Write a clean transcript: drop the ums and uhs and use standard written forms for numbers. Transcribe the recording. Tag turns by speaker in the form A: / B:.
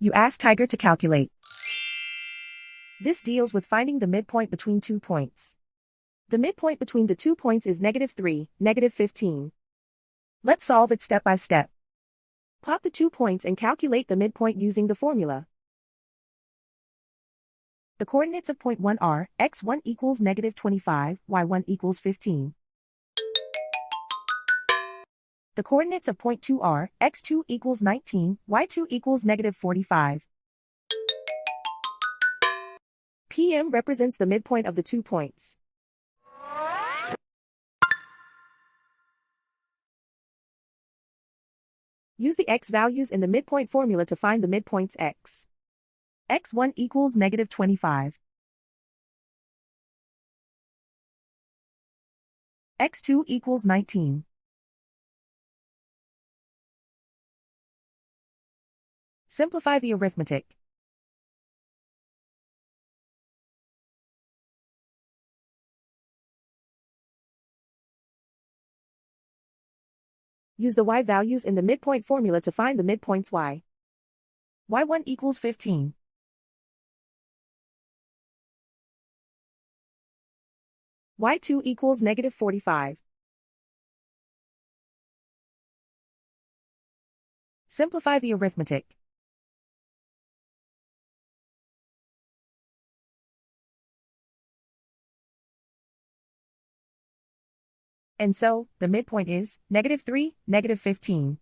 A: You ask Tiger to calculate. This deals with finding the midpoint between 2 points. The midpoint between the 2 points is -3, -15. Let's solve it step by step. Plot the 2 points and calculate the midpoint using the formula. The coordinates of point 1 are x1 equals -25, y1 equals 15. The coordinates of point 2 are x2 equals 19, y2 equals -45. PM represents the midpoint of the 2 points. Use the x values in the midpoint formula to find the midpoints x. x1 equals -25. x2 equals 19. Simplify the arithmetic. Use the y values in the midpoint formula to find the midpoints y. y1 equals 15. y2 equals -45. Simplify the arithmetic. And so, the midpoint is -3, -15.